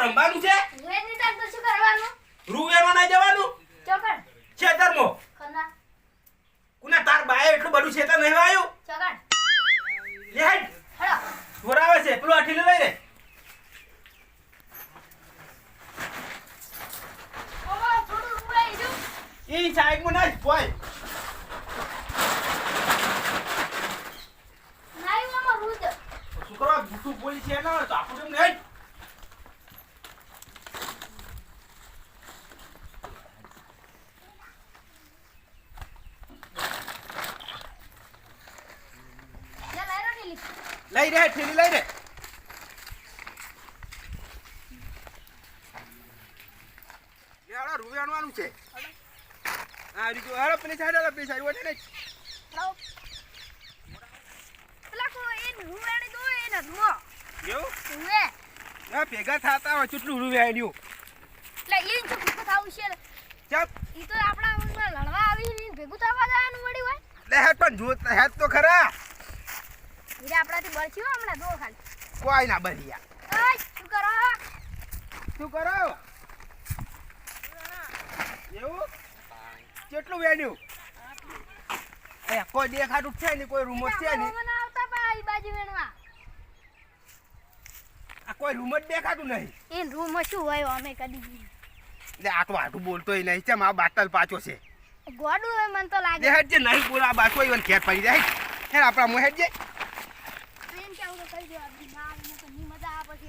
રંબાનું છે વેની તાર તો શું કરવાનું રૂવેનો ના જવાનું ચોકડ છેતરમો ખના કુના તાર બાય એટલું બધું છેતર નહીં આવ્યું ચોકડ લે હેડ હેડો વરાવે છે પેલો આઠીલે લઈ રે ઓમા થોડું રૂવે જો ઈ સાઈડ માં નાખ બોય નાઈ મામા રૂદ છોકરા બુટુ બોલી છે ના તો આપું તમને હેડ લઈ રે ઠેલી લઈ રે યાર રૂવેણવાનું છે આ રીતો હાલો પેલી સાઈડ વટે ને લાવ પેલા કો એ રૂવેણી દો એ ન દો કેવું રૂવે આ ભેગા થાતા હોય કેટલું રૂવેણ્યું એટલે એ જો ભેગા થાવ છે ચપ ઈ તો આપણા લડવા આવી ભેગું થવા જવાનું વળી હોય લે હેડ પણ જોત હેડ તો ખરા ઈરે આપડાથી બળચ્યો હમણાં દો ખાલી કોઈ ના બળિયા ઓય શું કરો એવું કેટલું વેડ્યું એ કોઈ દેખાતું છે ને કોઈ રૂમ છે ને મને આવતા ભાઈ બાજુ વેણવા આ કોઈ રૂમ જ દેખાતું નહીં એ રૂમ શું હોય અમે કદી લે આ તો આટું બોલતોય નહીં છે મારા બાટલ પાછો છે ગોડું હોય મને તો લાગે હેડ જે નહીં બોલા બાટો ઈવન ખેર પડી જાય હેડ આપણા મો હેડ જે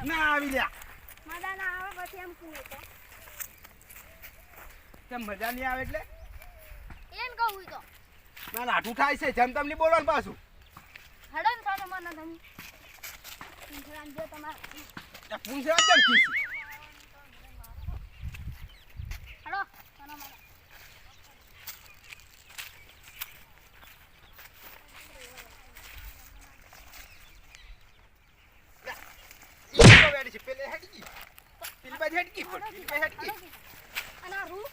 ના આવી લ્યા મજા ના આવે પછી એમ કહું તો કેમ મજા નહીં આવે એટલે એમ કહું તો ના લાઠું થાય છે જેમ તમને બોલવાનું પાછું હડો ને તો મને તમે પૂંછરાન જો તમાર પૂંછરાન કેમ કીસી હડો તને મને પેલે હેડકી પેલી બાજુ હેડકી પેલી બાજુ હેડકી અને રૂ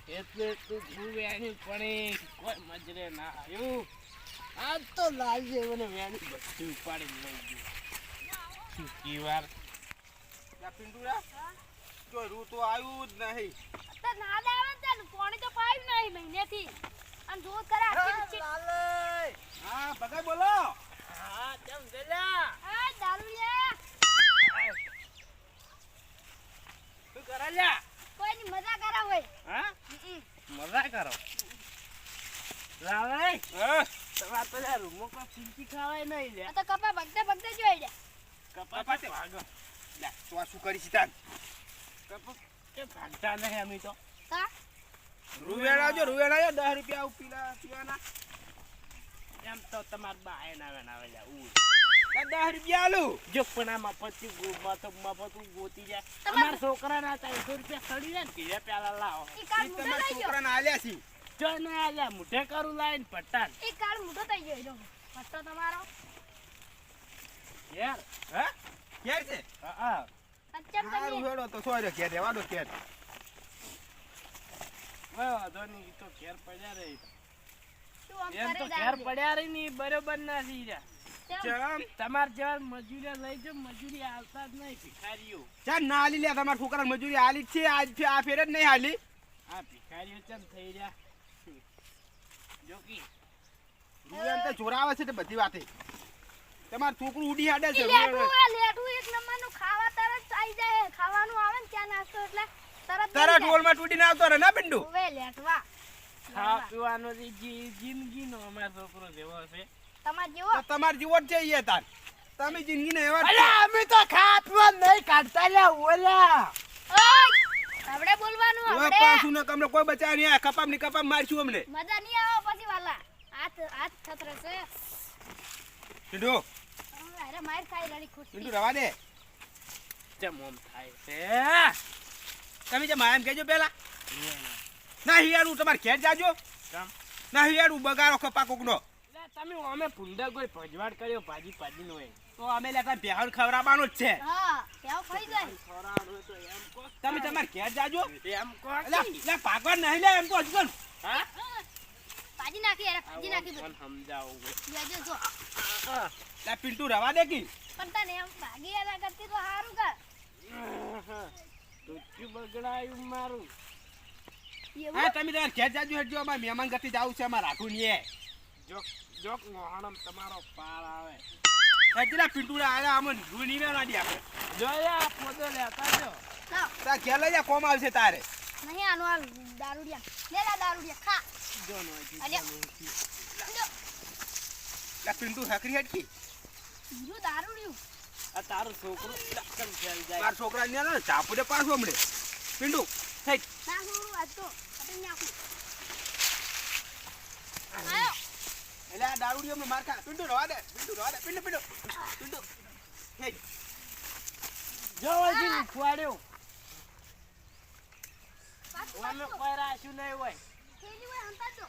એટલે તું વેણી પણ કોઈ મજરે ના આવ્યું આજ તો લાલજે મને વેણી બધું ઉપાડી લઈ ગયું કી વાર યા પિંડુરા જો રૂ તો આવ્યું જ નહીં તો ના આવે ને પાણી તો પાયું નહીં મહિનેથી અને દૂધ કરે આખી લાલે હા બગાઈ બોલો હા કેમ ગલ્યા હા દારૂડિયા તું કરાલ્યા કોઈ મજા કરા હોય હા મજા કરો લાલે હા તમાર તો યાર રૂમો કો ચીંચી ખાવાય નહીં લે તો કપા બગતે જોઈ લે કપા પાતે ભાગો લે તો આ શું કરી સીતાન કપા કે ભાગતા નહીં અમે તો કા રૂવેણા જો 10 રૂપિયા ઉપીલા પીવાના એમ તો તમાર બાએ નાવે લે ઉ 10 રૂપિયા આલુ જો પણ આમાં પછી મફત ગોતી જાય અમાર છોકરાના 300 રૂપિયા સડી જાય ને કે પેલા લાવો ઈ તમાર છોકરાના આલ્યા છી જો ને આલ્યા મુઠે કરું લાઈન પટ્ટાન ઈ કાળ મુઠો થઈ ગયો જો પટ્ટો તમારો યાર હે કેર છે હા સચ્ચમ તમે રૂવેડો તો સોય કે દેવા દો કે વાહ ધોની તો કેર પડ્યા રે એમ તો કેર પડ્યા રે ની બરોબર નથી જા ચમ તમાર જેવા મજૂરી લઈ જો મજૂરી આવતા જ નહીં ભિખારીઓ ચા ના આલી લે તમાર છોકરા મજૂરી આલી છે આજ આ ફેર જ નહીં આલી આ ભિખારીઓ ચમ થઈ રહ્યા જોકી રૂવેન તો જોરાવે છે તે બધી વાતે તમાર છોકરું ઉડી હાડે છે લેટુ એક નંબરનું ખાવા તરત આવી જાય ખાવાનું આવે ને ક્યાં નાસ્તો એટલે તરત ઢોલમાં તૂટીને આવતો રે ના બિંડુ ઓવે લેટવા ખા પીવાનો જિંદગીનો અમાર છોકરો જેવો છે તમાર જેવો જ છે ઈ તાર તમે જિંદગી ને એવા અરે અમે તો ખાતમાં નહીં કાઢતા લે ઓલા આપણે બોલવાનું હવે આપણે પાછું ને કમને કોઈ બચાવ નહીં આ કપામ ની કપામ મારશું અમને મજા નહીં આવે પછી વાલા હાથ છત્ર છે પિન્ટુ અરે માર ખાઈ રડી પિન્ટુ ખુશી રવા દે જમ ઓમ થાય છે તમે જે માયમ કહેજો પેલા ના હિયાડું તમારે ઘેર જાજો કામ ના હિયાડું બગાડો કપા કોકનો લે તમે અમે ભૂંડા કોઈ ભજવાડ કર્યો ભાજી નો હોય તો અમે લેતા બેહર ખવડાવવાનો જ છે હા કેવ ખાઈ જાય ખોરાડ હોય તો એમ કો તમે તમારે ઘેર જાજો એમ કો લે ભાગવા નહીં લે એમ તો હજુ કર હા ભાજી નાખી અરે ભાજી નાખી મને સમજાવો જોજો જો લે પિન્ટુ રવા દે કી પણ તને એમ ભાગી આલા કરતી તો સારું કર તું બગડાયું મારું એવું હા તમે તમારે ઘેર જાજો હેડજો અમાર મહેમાન ગતિ જાવું છે અમાર રાખું નહીં જોક મોહણમ તમારો પાર આવે એટલા પિન્ટુ આયા અમને રૂની ના દી આપણે જોયા પોદો લેતા જો લાવ તા ઘેર લઈ જા કોમ આવશે તારે નહીં આનો આ દારૂડિયા લે લા દારૂડિયા ખા જો નો લે પિન્ટુ હકરી હેડ કી બીજું દારૂડિયું આ તારો છોકરો કેમ ચાલ જાય માર છોકરા ને ના ચાપુ દે પાછો હમણે પિન્ટુ હેડ ના હું આજ તો આપણે નાખું આયો એટલે આ દારૂડી અમને માર ખા પિન્ટુ રવા દે પિન્ટુ હેડ જો હજી ખવાડ્યો પાછું ઓમે કોઈ રાશું નહીં હોય થેલી હોય હંતા તો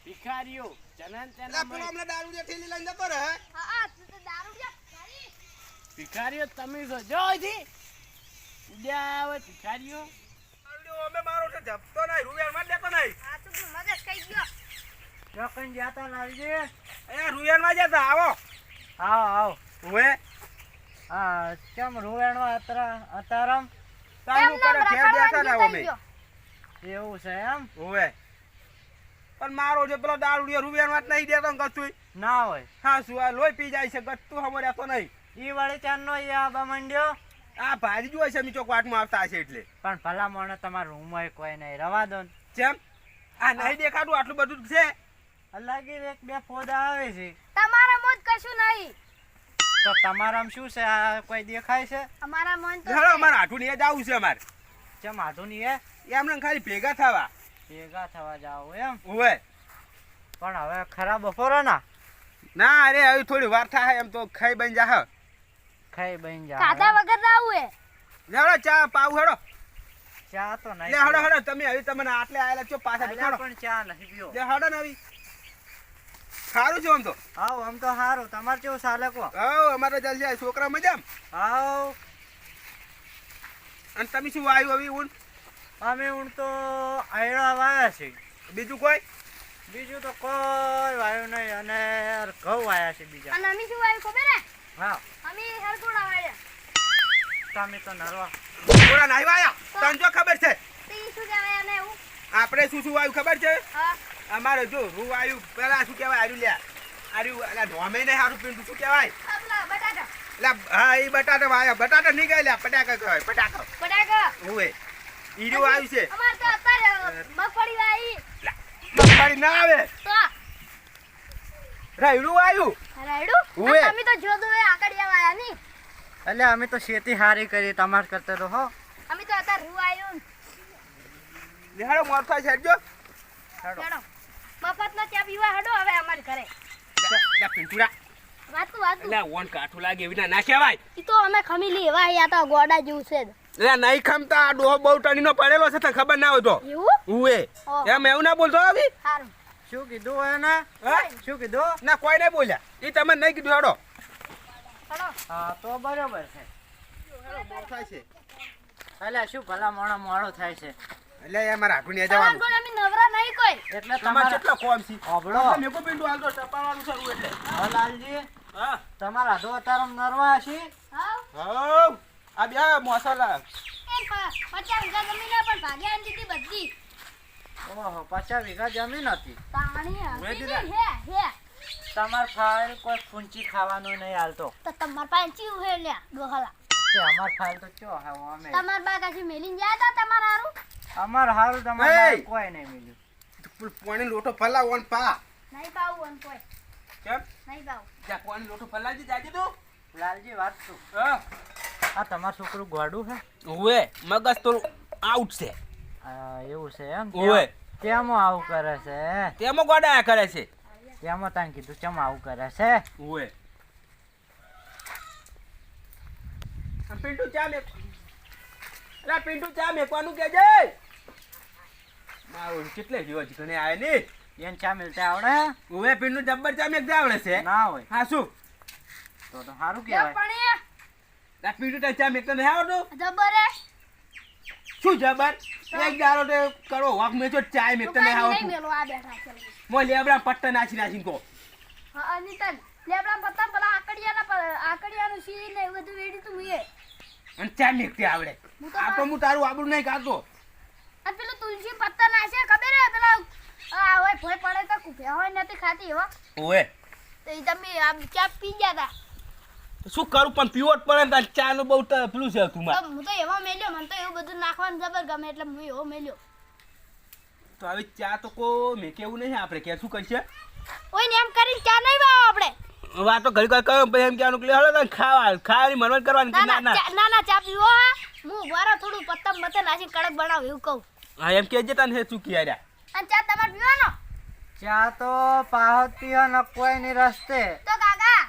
ભિખારીઓ જનન લે તેના પેલો અમને દારૂડી ઠેલી લઈને જતો રહે હા તો દારૂડિયા ગાડી ભિખારીઓ તમે જો હજી ઉડ્યા આવે ભિખારીઓ દારૂડી અમે મારો છે જપતો નહીં રૂપિયા માં લેતો નહીં આ તો મગજ કઈ ગયો ચોકન જાતા લાવજે અહીંયા રૂપિયા માં જતા આવો આવો ઓએ હા કેમ રૂવેણો અતારમ તારું કરે ઘેર બેઠા ના અમે એવું છે એમ ઓએ પણ મારો જે પેલો દારૂડી રૂપિયા માં નહીં દેતો કશું ના હોય હા શું આ લોહી પી જાય છે ગતું હમો રહેતો નહીં ઈ વાળી ચાંદનો ઈ આબા મંડ્યો આ ભાજી જોઈ છે મીચો વાટમાં આવતા હશે એટલે પણ ભલા મોણે તમારા રૂમમાં કોઈ નહીં રવા દો ને જેમ આ નહીં દેખાતું આટલું બધું છે લાગી એક બે ફોદા આવે છે તમારા મોજ કશું નહીં તો તમારામાં શું છે આ કોઈ દેખાય છે અમારા મન તો હેડો અમારે હાટું ને જાવું છે અમારે ચમ આધું ની એ એમને ખાલી ભેગા થવા ભેગા થવા જાવ એમ ઓએ પણ હવે ખરાબ બપોરો ના ના અરે હવે થોડી વાર થાય એમ તો ખાઈ બન જા ખાઈ બન જા કાધા વગર આવું હે હેડો ચા પાવ હેડો ચા તો નહીં લે હેડો હેડો તમે હવે તમને આટલે આયેલા છો પાછા અલ્યા બેઠો પણ ચા નહીં પીવો લે હેડો ને આવી સારું છે આમ તો આવ આમ તો સારું તમારે કેવું ચાલે કો હવ અમારે ચાલશે છોકરા મજામ આવ અને તમે શું વાયુ હવે ઊન અમે હું તો આયડા વાયા છે બીજું કોઈ બીજું તો કોઈ વાયું નહીં અને ઘઉં વાયા છે બીજા અને અમે શું આવ્યું ખબર હે હા અમે હરકોડા વાળ્યા તમે તો નરવા થોડા નાઈ વાયા તને જો ખબર છે તે ઈ શું કહેવાય આને એવું આપણે શું શું વાયુ ખબર છે હા અમારે જો રૂ વાયુ પેલા શું કહેવાય આર્યું લ્યા આર્યું એટલે ધોમે નહીં સારું પીંડું શું કહેવાય આપલા બટાકા એટલે હા એ બટાટા વાયા બટાટા નહીં ગયા લ્યા પટાકા કહેવાય પટાકા બટાકા ઓએ ઈરું આવ્યું છે અમાર તો અત્યારે મગફળી વાઈ મગફળી ના આવે તો રાયડું આવ્યું રાયડું ઓવે. અમે તો જોદો એ આકડિયા વાયા ની એટલે અમે તો ખેતી હારી કરી તમાર કરતા તો હો અમે તો અત્યારે રૂ આવ્યું લેહાડો મોર થાય છે જો હેડો. ચડો મફતનો ચા પીવા હડો હવે અમાર ઘરે લે પિંટુરા વાતું એટલે ઓન કાઠું લાગે એવી ના કહેવાય ઈ તો અમે ખમી લી એવા યા તો ગોડા જેવું છે એટલે નહીં ખમતા આ ડોહો બહુ ટણીનો પડેલો છે તને ખબર ના હોય તો એવું ઉએ ઓહો. એમ એવું ના બોલતો આવી સારું શું કીધું એને હા શું કીધું ના કોઈ નહીં બોલ્યા એ તમે નહીં કીધું હેડો ચડો હા તો બરોબર છે મોર થાય છે એટલે શું ભલા મોણો મોડો થાય છે એટલે એ મારા હાટું ને તમાર જવાનું ગોળ અમે નવરા નહીં કોઈ એટલે તમારે તમારે કેટલો કોમ છે અબળો મેકો પિંટુ હાલ તો ટપાવાનું શરૂ એટલે લાલજી હા તમારા આધો અતારમ નરવા છે હા હવ આ બે મસાલા એ 50 વીઘા જમીન હે પણ ભાગ્યા આંટી હતી બધી ઓહો 50 વીઘા જમીન હતી તાણી મેં હતી દીધા. હે તમાર ફાઇલ કોઈ ફૂંચી ખાવાનું નહીં હાલતો તો તમાર પાસે ચીવ હે લ્યા ડોહલા તે અમાર ફાઇલ તો ચો હે અમે તમાર બા કાજી મેલીન ગયા તા તમાર હારું અમાર હારું તમાર એય! કોઈ નહીં મળ્યું પાણી લોટો ફલાવો ને પા નહીં પાવું અન કોઈ કેમ નહીં ભાવ. જા પાણી લોટો ફલાજી જાજી તું લાલજી વાત શું હા આ તમારું છોકરું ગોડું છે ઓએ મગજ તો આઉટ છે એવું છે એમ ઓએ કેમ આવું કરે છે તેમાં ગોડાયા કરે છે કેમ તાન કીધું કેમ આવું કરે છે ઓએ પિન્ટુ ચા મેક અલા પિન્ટુ ચા મેકવાનું કે છે મારું કેટલે જીવો છે ઘણે આય ને એને ચા મિલતા આવડે ઓએ પિન્ટુ જબ્બર ચા મેક આવડે છે ના હોય હા શું તો સારું લે કહેવાય પાણી. આ પિન્ટુ ચા મેક તો નહીં આવડતું જબર હે. શું જબર એક દારો તે કરો વાક મેચો ચા મેક તો નહીં નહીં આવડતું મેલો આ બેઠા છે. મો લેબડા પટ્ટા નાખીને કો હા અનિતન લેબડા પત્તા પેલા આકડિયાનું સી ને એવું બધું વેડી તું મુએ. અને ચા મેકતે આવડે હું તો આ તો હું તારું આબરૂ નહીં કાઢતો અને પેલું તુલસી પત્તા નાશે ખબર હે પેલા આ હોય ભોય પડે તો કુફે હોય નથી ખાતી એવા. ઓએ તો ઈ તમે આમ ચા પી ગયા તા. શું કરું પણ પીવટ પડે ને ચા નું બહુ પેલું છે તું તો હું તો એવો મેલ્યો મને તો એવું બધું નાખવાનું જબર ગમે એટલે હું એવો મેલ્યો. તો હવે ચા તો કો મેં કેવું નહીં આપણે કે શું કરશે ઓય ને એમ કરીને ચા નહીં વાવ આપણે. વાતો ઘડી ઘડી કહ્યું પછી એમ કહેવાનું કે હળો ને ખાવાની મનવટ કરવાની કે ના ના ના ચા પીવો હા. હું બરો થોડું પત્તા મતે નાખી કડક બનાવ એવું કહું. હા એમ કે તને હે ચૂકી આર્યા અને ચા તમારે પીવાનો ચા તો પાહત પીવો ન કોઈ ની રસ્તે તો કાકા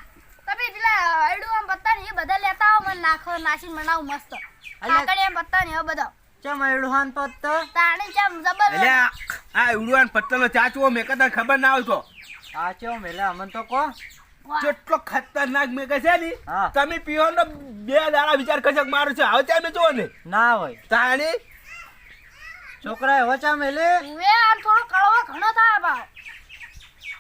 તમે પેલા અડું આમ પત્તા ને એ બધા લેતા આવો મને નાખીને બનાવું મસ્ત. આકડી એમ પત્તા ને એ બધા ચમ એડુહાન પત્તો તાણી ચા જબર એટલે આ ઉડવાન પત્તાનો ચા ચો મેં કદાચ ખબર ના આવતો આ ચો મેલે અમન તો કો કેટલો ખતરનાક મેં કહે છે ને હા. તમે પીવો ને બે દાડા વિચાર કરશે મારું છે હવે ચા મેં જો ને ના હોય તાણી છોકરા એવો ચા મેલે હવે આમ થોડો કડવો ઘણો થાય ભાવ.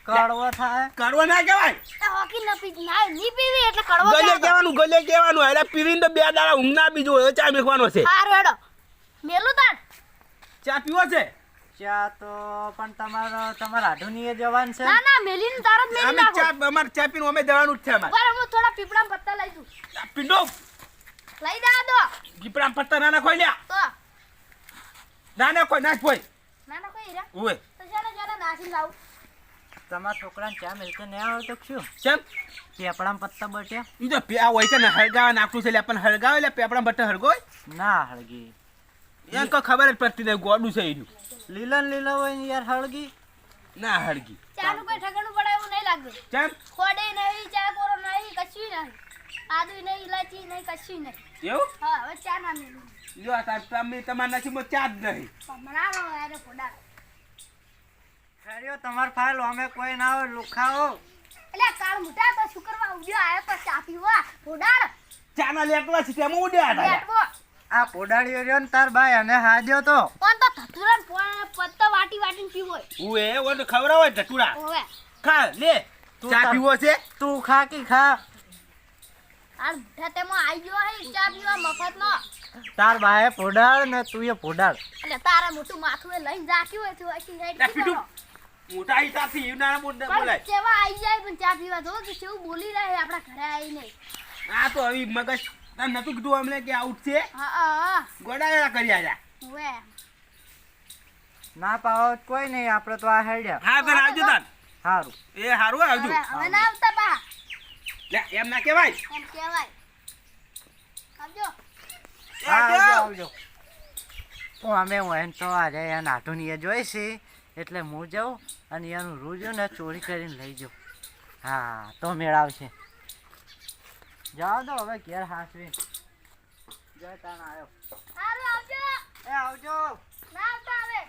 કડવો થાય કરવા ના કહેવાય એ હોકી ન પી ના ની પીવી એટલે કડવો ગલે કહેવાનું એટલે પીવીને તો બે દાડા ઊંઘ ના બીજું હવે ચા મેકવાનો છે હારું હેડો મેલું તાણ. ચા પીવો છે ચા તો પણ તમારા આઢુની એ જવાન છે ના મેલીને તારત મેલી અમે નાખો. ચા અમાર ચા પીને અમે જવાનું જ છે અમારે બરાબર હું થોડા પીપળા પત્તા લઈ દઉં. પીંડો લઈ દા દો દીપડા પત્તા નાના ખોઈ લ્યા તો નાના કોઈ નાખ કોઈ ના કોઈ રે ઓય તો ચાલો નાખી લાવું. તમારા છોકરાને ચા મિલતે નહીં આવડતો શું કેમ પેપડામાં પત્તા બટ્યા ઈ તો પ્યા હોય છે ને હળગાવા નાખું છે એટલે પણ હળગાવે એટલે પેપડા બટ્ટા હળગોય ના હળગી એમ કોઈ ખબર જ પડતી નહીં ગોડું છે એનું લીલા હોય ને યાર હળગી ના હળગી ચાનું કોઈ ઠગણું પડે એવું નહીં લાગતું. કેમ ખોડે નહીં ચા કોરો નહીં કશું નહીં આદુ નહીં ઇલાયચી નહીં કશું નહીં. એવું હા હવે ચા ના મેલું જો આ તમે તમારા નસીબમાં ચા જ નહીં બનાવો યાર ફોડા. ખર્યો તમાર ફાઇલ અમે કોઈ ના હોય લુખાઓ એટલે કાળ મુઠા તો શુક્રવાર ઉડ્યો આયો તો ચા પીવા ફોડાડ ચાના લેકવા છે તેમાં ઉડ્યા હતા બેઠવો આ પોડાળીઓ રહ્યો ને તાર ભાઈ અને હાજ્યો તો કોણ તો ધતુરાન પત્તા વાટીને પીવો ઉએ ઓ તો ખબર હોય ધતુડા ઓવે ખા લે ચા પીવો છે તું ખા કી ખા આ મુઠા તેમાં આવી ગયો હે ચા પીવા મફતનો. તાર ભાઈ પોડાળ ને તું એ પોડાળ એટલે તારા મોટું માથું એ લઈને જાક્યું હોય તો આખી રાત લા પીડું મોટા હિસાબથી યુનાના બોલ બોલાય કેવા આવી જાય પણ ચા પીવા જો કે કેવું બોલી રહે આપણા ઘરે આવીને. આ તો હવે મગજ તને નતું કીધું અમને કે આઉટ છે હા ગોડાયા કરી આયા ઓવે ના પાવો તો કોઈ નહીં આપણે તો આ હેડ્યા હા તને આવજો તાન સારું એ હારું આવજો હવે ના આવતા પા લે એમ ના કહેવાય એમ કહેવાય. આવજો. હા આવજો આવજો તો અમે હું તો આજે એના નાઠુની એ જોઈશે એટલે હું જાઉં અને એનું રૂજો ને ચોરી કરીને લઈ જાઉં હા તો મેળાવશે જાઓ તો હવે ઘેર હાસવી જય તાણ આવ્યો હારું આવજો. એ આવજો ના આવતા હવે.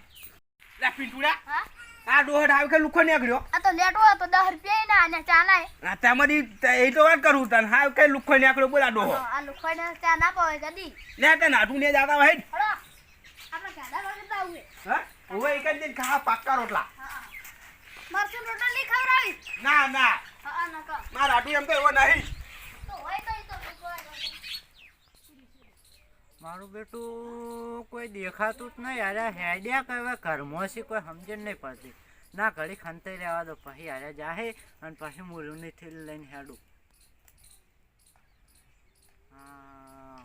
લે પિંટુડા હા આ દોઢ આવ કે લુખો નીકળ્યો આ તો લેટો તો 10 રૂપિયા ના અને ચા ના. આ તમારી એ તો વાત કરું તને હા કઈ લુખો નીકળ્યો બોલા ડોહો આ લુખોઈને ચા ના પાવે કદી. લે તે નાઠું ને જાતા હોય હળો આપણે ગાડા વગર આવું. હા ઓવે એક જ દિન ખા પાક્કા રોટલા હા મરચું રોટલી ખવડાવી. ના ના હા નકો મારા આટું એમ તો એવો નહીં તો હોય તો ઈ તો મારું બેટું કોઈ દેખાતું જ નહીં યાર હેડ્યા કહેવાય ઘરમાં છે કોઈ સમજણ નહીં પડતી ના ઘડી ખંતાઈ રહેવા દો પછી યાર જાહે અને પછી મુરુની થેલી લઈને હેડું હા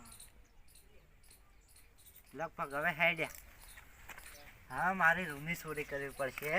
લગભગ હવે હેડ્યા હા મારી રૂમની ચોરી કરવી પડશે